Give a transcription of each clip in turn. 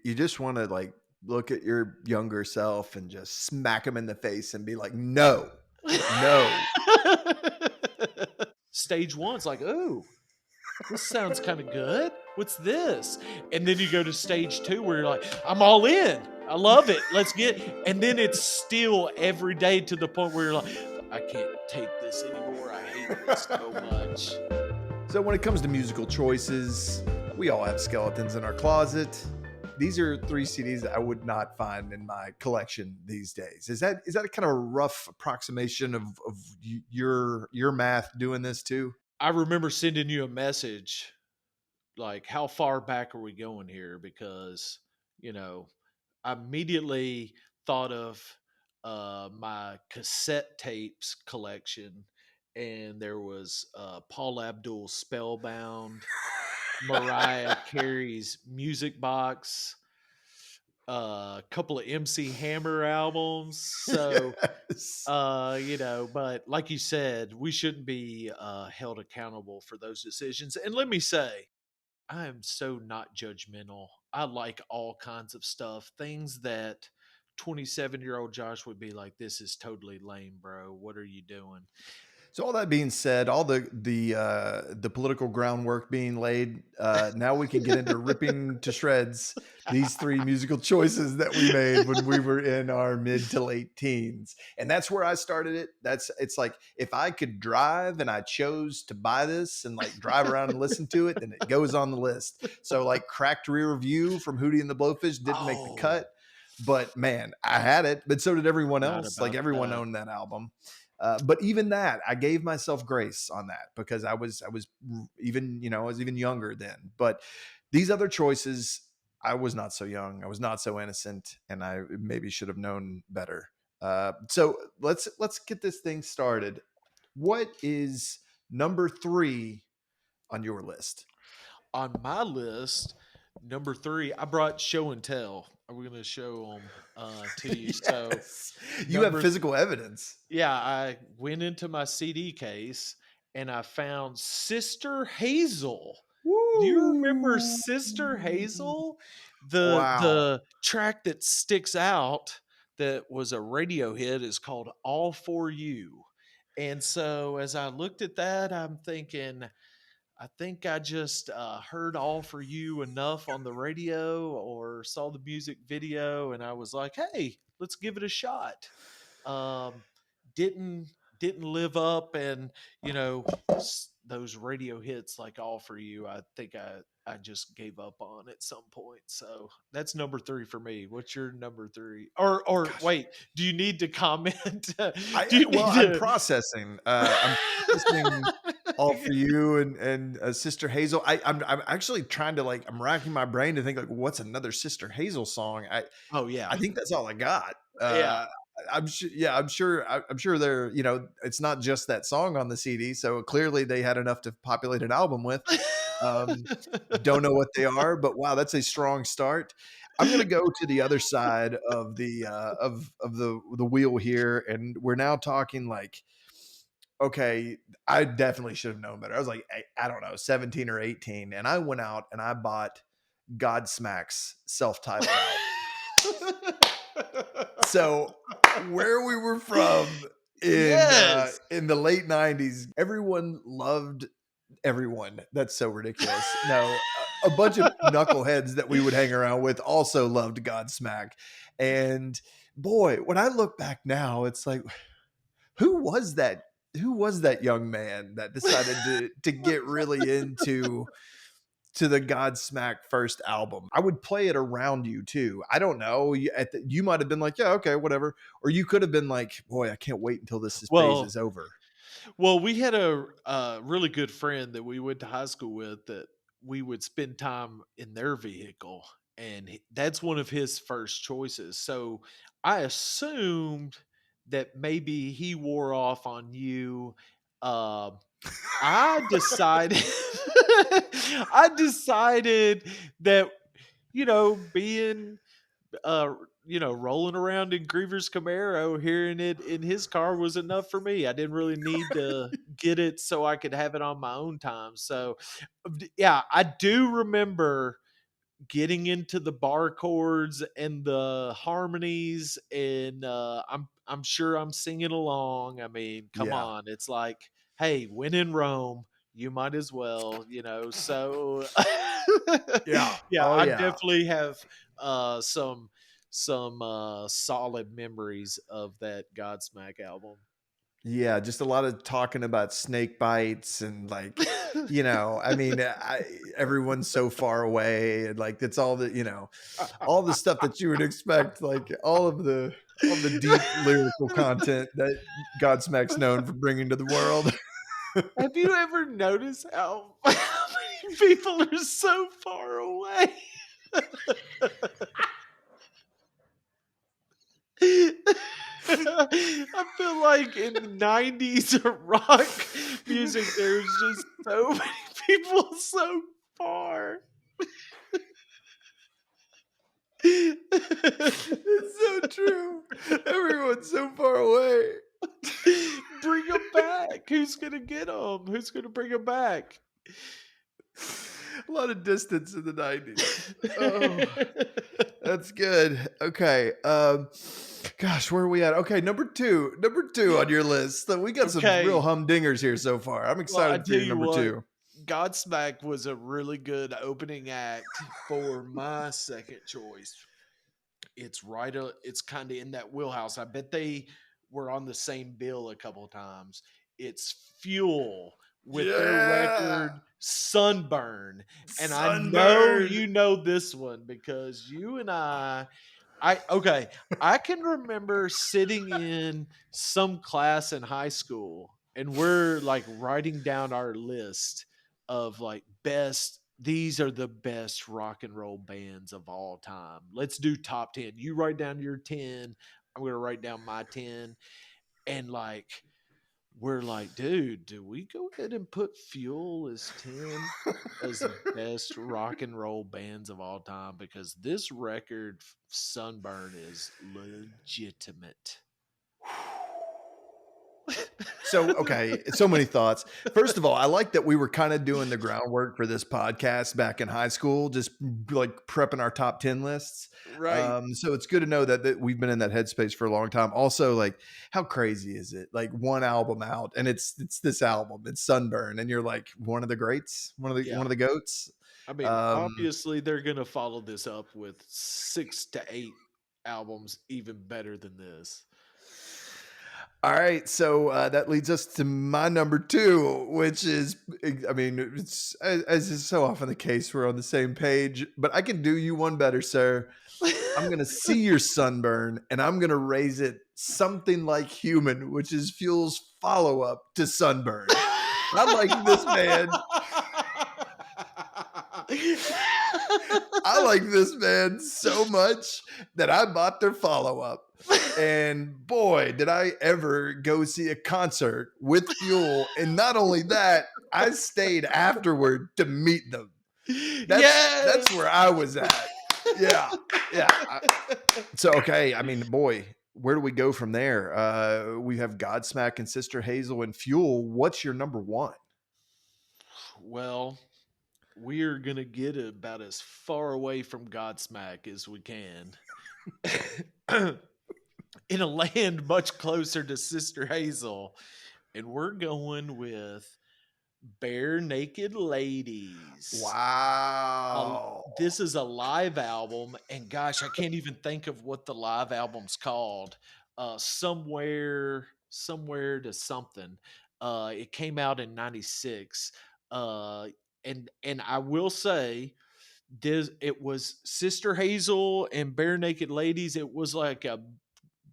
you just want to like look at your younger self and just smack him in the face and be like, no, no. Stage one's like, oh, this sounds kind of good. What's this? And then you go to stage two where you're like, I'm all in. I love it. Let's get. And then it's still every day to the point where you're like, I can't take this anymore. I hate this so much. So when it comes to musical choices, we all have skeletons in our closet. These are 3 CDs that I would not find in my collection these days. Is that a kind of a rough approximation of your math doing this too? I remember sending you a message like, how far back are we going here? Because, you know, I immediately thought of my cassette tapes collection, and there was Paul Abdul's Spellbound, Mariah Carey's Music Box, a couple of MC Hammer albums. So, Yes. but like you said, we shouldn't be held accountable for those decisions. And let me say, I am so not judgmental. I like all kinds of stuff. Things that 27-year-old Josh would be like, this is totally lame, bro. What are you doing? So all that being said, all the political groundwork being laid, now we can get into ripping to shreds these 3 musical choices that we made when we were in our mid to late teens. And that's where I started it. It's like if I could drive and I chose to buy this and like drive around and listen to it, then it goes on the list. So like Cracked Rear View from Hootie and the Blowfish didn't make the Oh, cut, but man, I had it. But so did everyone forgot else. Like about everyone that. owned that album. But even that, I gave myself grace on that because I was even, I was even younger then. But these other choices, I was not so young, I was not so innocent, and I maybe should have known better. So let's get this thing started. What is number 3 on your list? On my list, number three, I brought Show and Tell. We're going to show them to you. So, Yes, you have number physical evidence. yeah, I went into my CD case and I found Sister Hazel. Do you remember Woo! Sister Hazel? The Wow. the track that sticks out that was a radio hit is called All For You. And so as I looked at that, I'm thinking, I think I just heard All For You enough on the radio or saw the music video, and I was like, hey, let's give it a shot. Um, didn't didn't live up, and those radio hits like All For You, I think I just gave up on at some point. So that's number three for me. What's your number three? Or Gosh. wait, do you need to comment? I Do you well, need I'm to? processing. I'm processing All For You and Sister Hazel. I'm actually trying to like I'm racking my brain to think like what's another Sister Hazel song. Oh yeah, I think that's all I got. yeah. I'm sure. Yeah, I'm sure they're. It's not just that song on the CD. So clearly they had enough to populate an album with. Um, don't know what they are, but wow, that's a strong start. I'm gonna go to the other side of the of the wheel here, and we're now talking like, okay, I definitely should have known better. I was like, I don't know, 17 or 18, and I went out and I bought Godsmack's self-titled album. So where we were from Yes. in the late 90s, everyone loved everyone. That's so ridiculous. No, a bunch of knuckleheads that we would hang around with also loved Godsmack. And boy, when I look back now, it's like, who was that? Who was that young man that decided to get really into to the Godsmack first album? I would play it around you too. I don't know. You might have been like, yeah, okay, whatever. Or you could have been like, boy, I can't wait until this phase Well, is over. we had a really good friend that we went to high school with that we would spend time in their vehicle, and that's one of his first choices. So I assumed that maybe he wore off on you. Um, I decided, I decided that being uh rolling around in Griever's Camaro, hearing it in his car was enough for me. I didn't really need to get it so I could have it on my own time. So yeah, I do remember getting into the bar chords and the harmonies, and I'm sure I'm singing along. I mean, come Yeah. on, it's like, hey, when in Rome, you might as well, So Yeah. yeah, Oh I yeah. definitely have some solid memories of that Godsmack album. Yeah, just a lot of talking about snake bites and like, I mean, everyone's so far away and like it's all all the stuff that you would expect, like all the deep lyrical content that Godsmack's known for bringing to the world. Have you ever noticed how how many people are so far away? I feel like in the 90s rock music, there's just so many people so far. It's so true. Everyone's so far away. Bring them back. Who's gonna get them? Who's gonna bring them back? A lot of distance in the 90s. Oh, that's good. Okay. Gosh, where are we at? Okay, number two. Number two on your list. So we got some real Okay. humdingers here so far. I'm Well, I excited for tell your you number what, two. Godsmack was a really good opening act for my second choice. It's kind of in that wheelhouse. I bet they were on the same bill a couple of times. It's Fuel with their Yeah. record Sunburn. And I know Sunburn. you know this one because you and I okay, I can remember sitting in some class in high school and we're like writing down our list of like best these are the best rock and roll bands of all time. Let's do top 10. You write down your 10, I'm going to write down my 10 and like we're like, dude, do we go ahead and put Fuel as 10 as best rock and roll bands of all time? Because this record, Sunburn, is legitimate. So, okay, so many thoughts. First of all, I like that we were kind of doing the groundwork for this podcast back in high school, just like prepping our top 10 lists. Right. So it's good to know that we've been in that headspace for a long time. Also, like, how crazy is it? Like one album out, and it's this album, it's Sunburn, and you're like one of the greats, Yeah. one of the goats. I mean, Um, obviously, they're going to follow this up with 6 to 8 albums even better than this. All right, so that leads us to my number two, which is, I mean, it's as is so often the case, we're on the same page, but I can do you one better, sir. I'm going to see your Sunburn and I'm going to raise it something like Human, which is Fuel's follow up to Sunburn. I like this band. I like this band so much that I bought their follow up. And boy, did I ever go see a concert with Fuel. And not only that, I stayed afterward to meet them. That's Yes. where I was at. Yeah. Yeah. So okay, I mean, boy, where do we go from there? We have Godsmack and Sister Hazel and Fuel. What's your number one? Well, we're going to get about as far away from Godsmack as we can. In a land much closer to Sister Hazel. And we're going with Bare Naked Ladies. Wow. This is a live album, and gosh, I can't even think of what the live album's called. Somewhere to something. It came out in '96. And I will say this: it was Sister Hazel and Bare Naked Ladies. It was like a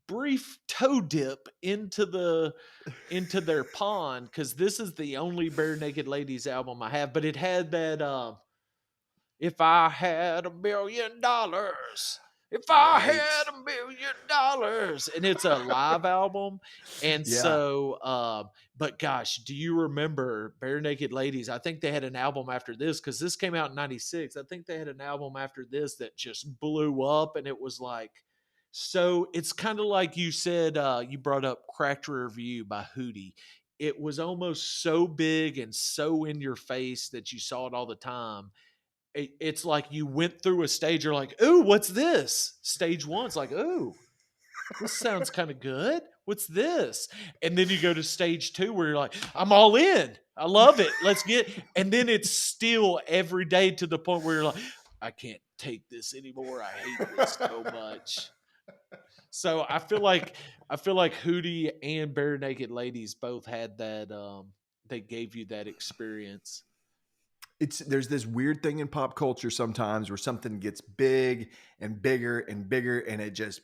brief toe dip into their pond because this is the only Bare Naked Ladies album I have, but it had that if I had $1 million, if I Right. had $1 million, and it's a live album. And Yeah. so, but gosh, do you remember Bare Naked Ladies? I think they had an album after this because this came out in '96. I think they had an album after this that just blew up, and it was like, so it's kind of like you said, you brought up Cracked Rear View by Hootie. It was almost so big and so in your face that you saw it all the time it's like you went through a stage. You're like, ooh, what's this? Stage one's like, ooh, this sounds kind of good. What's this? And then you go to stage two where you're like, I'm all in. I love it. Let's get. And then it's still every day to the point where you're like, I can't take this anymore. I hate this so much. So I feel like Hootie and Bare Naked Ladies both had that. They gave you that experience. It's there's this weird thing in pop culture sometimes where something gets big and bigger and bigger and it just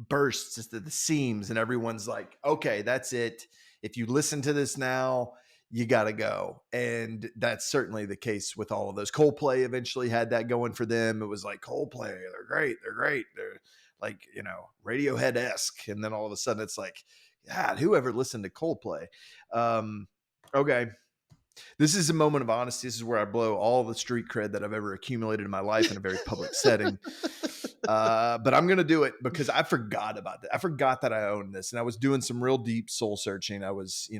bursts at the seams and everyone's like, okay, that's it. If you listen to this now, you got to go. And that's certainly the case with all of those. Coldplay eventually had that going for them. It was like, Coldplay, they're great, they're great, they're like, Radiohead-esque. And then all of a sudden it's like, God, whoever listened to Coldplay? Okay, this is a moment of honesty. This is where I blow all the street cred that I've ever accumulated in my life in a very public setting. But I'm going to do it because I forgot about that. I forgot that I owned this, and I was doing some real deep soul searching. I was,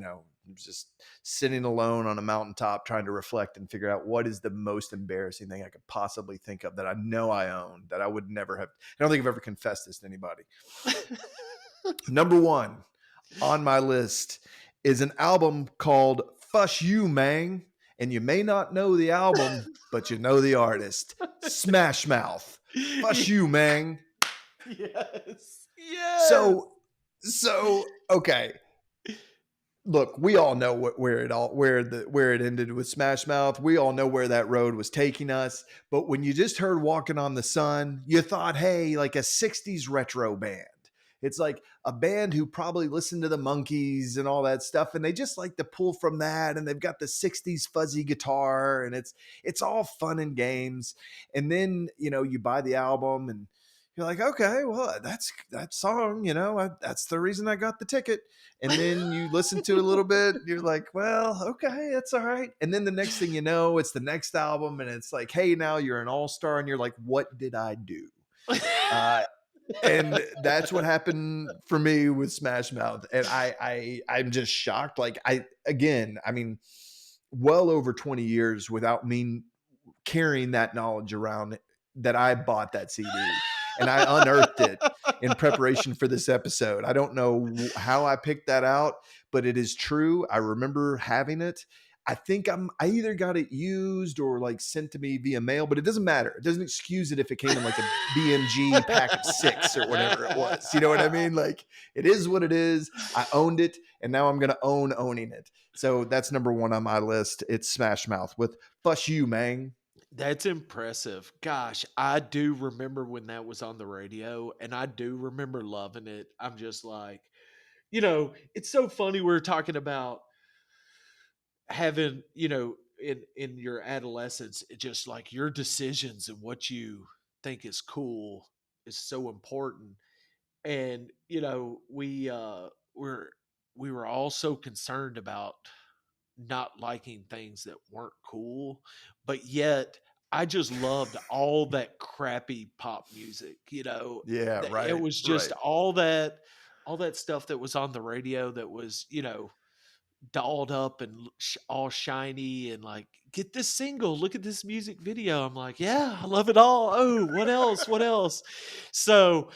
just sitting alone on a mountaintop trying to reflect and figure out what is the most embarrassing thing I could possibly think of that I know I own that I would never have. I don't think I've ever confessed this to anybody. Number one on my list is an album called Fush You, Mang. And you may not know the album, but you know the artist. Smash Mouth. Fush You, Mang. Yes. Yes. So okay. Look, we all know where it ended with Smash Mouth. We all know where that road was taking us. But when you just heard Walking on the Sun, you thought, hey, like a 60s retro band. It's like a band who probably listened to the Monkees and all that stuff, and they just like to pull from that, and they've got the 60s fuzzy guitar, and it's all fun and games. And then, you buy the album and you're like, okay, well, that's that song, that's the reason I got the ticket. And then you listen to it a little bit, you're like, well, okay, that's all right. And then the next thing you know, it's the next album, and it's like, hey, now you're an all-star, and you're like, what did I do? Uh, and that's what happened for me with Smash Mouth. And I'm just shocked. Like I mean, well over 20 years without me carrying that knowledge around that I bought that CD and I unearthed it in preparation for this episode. I don't know how I picked that out, but it is true. I remember having it. I think I either got it used or like sent to me via mail, but it doesn't matter. It doesn't excuse it if it came in like a BMG pack of 6 or whatever it was. You know what I mean? Like it is what it is. I owned it and now I'm going to own owning it. So that's number 1 on my list. It's Smash Mouth with Fush You, Mang. That's impressive. Gosh, I do remember when that was on the radio, and I do remember loving it. I'm just like, it's so funny. We're talking about having, in your adolescence, just like your decisions and what you think is cool is so important. And we were all so concerned about not liking things that weren't cool, but yet I just loved all that crappy pop music, Yeah, it right, was just right. all that stuff that was on the radio that was, dolled up and all shiny and like, get this single, look at this music video. I'm like, yeah, I love it all. Oh, what else? What else? So,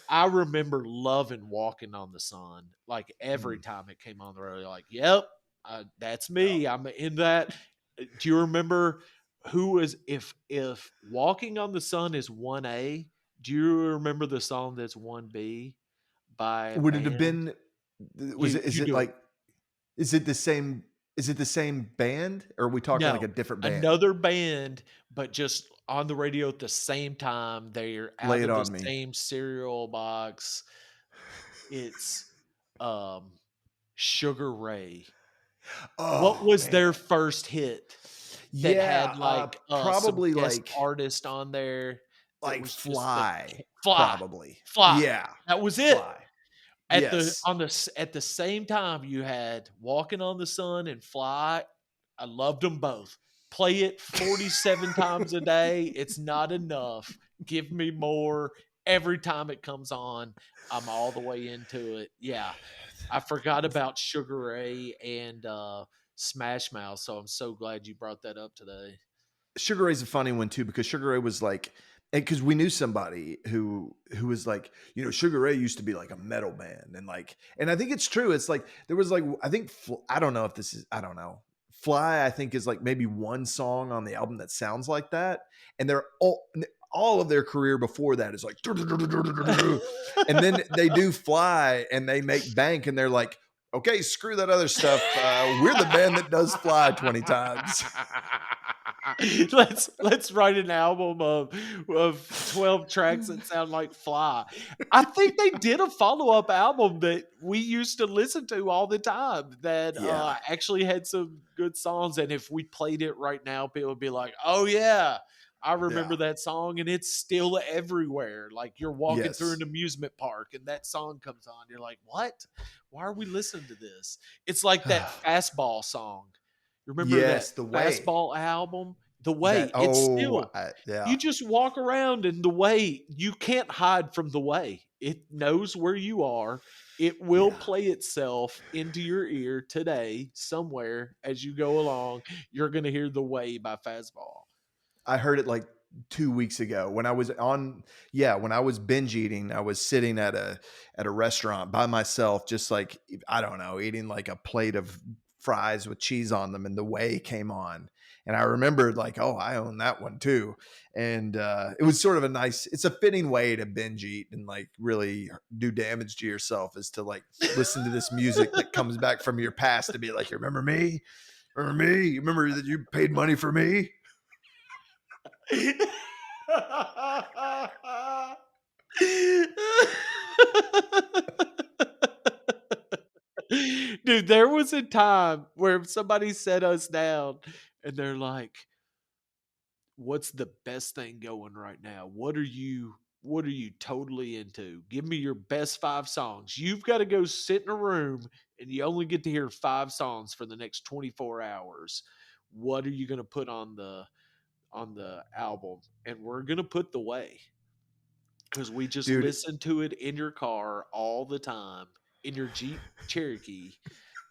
I remember loving Walking on the Sun. Like every Mm. time it came on the radio, like, yep, that's Oh, me. I'm in that. Do you remember who was if Walking on the Sun is 1A? Do you remember the song that's 1B by a would it have band? been was You it is you it do it. like is it the same band or are we talking like No, a different band? another band, but just on the radio at the same time. They're Lay out it of the on me. same cereal box. It's um Sugar Ray. What Oh, was their man. first hit that Yeah, had like some probably guest like artist on there that was just the Fly, Fly. probably. Fly. Yeah, That was it. Fly. At Yes. the same time, you had Walking on the Sun and Fly. I loved them both. Play it 47 times a day. It's not enough. Give me more. Every time it comes on, I'm all the way into it. Yeah. I forgot about Sugar Ray and Smash Mouth, so I'm so glad you brought that up today. Sugar Ray's a funny one too because Sugar Ray was like, because we knew somebody who was like, Sugar Ray used to be like a metal band, and like, and I think it's true. It's like there was like, I think I don't know if this is, I don't know. Fly, I think, is like maybe one song on the album that sounds like that, and they're all of their career before that is like, and then they do Fly and they make bank, and they're like, okay, screw that other stuff. We're the band that does Fly 20 times. Let's write an album of 12 tracks that sound like Fly. I think they did a follow-up album that we used to listen to all the time that Yeah. actually had some good songs. And if we played it right now, people would be like, "Oh yeah, I remember Yeah. that song," and it's still everywhere. Like you're walking through Yes. an amusement park and that song comes on. You're like, "What? Why are we listening to this?" It's like that fastball song. You remember that Yes, the way fastball album? The that, Way, it's still yeah, you just walk around in The Way, you can't hide from The Way. It knows where you are. It will yeah. play itself into your ear today somewhere as you go along. You're gonna hear The Way by Fastball. I heard it like 2 weeks ago when I was on, yeah, when I was binge eating. I was sitting at a restaurant by myself, just like, I don't know, eating like a plate of fries with cheese on them, and The Way came on. And I remembered like, oh, I own that one too. And it was sort of a nice, it's a fitting way to binge eat and like really do damage to yourself, is to like listen to this music that comes back from your past to be like, you remember me? Remember me? You remember that you paid money for me? Dude, there was a time where somebody set us down and they're like, "What's the best thing going right now? What are you totally into? Give me your best 5 songs. You've got to go sit in a room and you only get to hear 5 songs for the next 24 hours. What are you going to put on the album?" And we're going to put The Way cuz we just Dude, listen to it in your car all the time in your Jeep Cherokee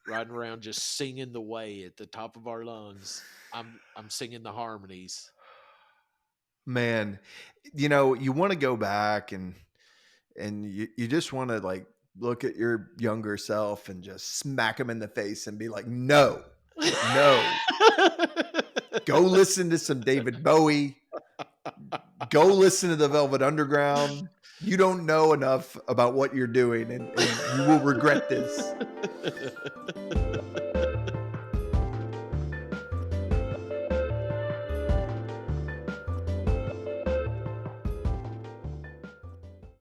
riding around just singing The Way at the top of our lungs. I'm singing the harmonies. man, you want to go back, and you just want to like look at your younger self and just smack him in the face and be like, no, no, go listen to some David Bowie, go listen to the Velvet Underground. You don't know enough about what you're doing, and you will regret this.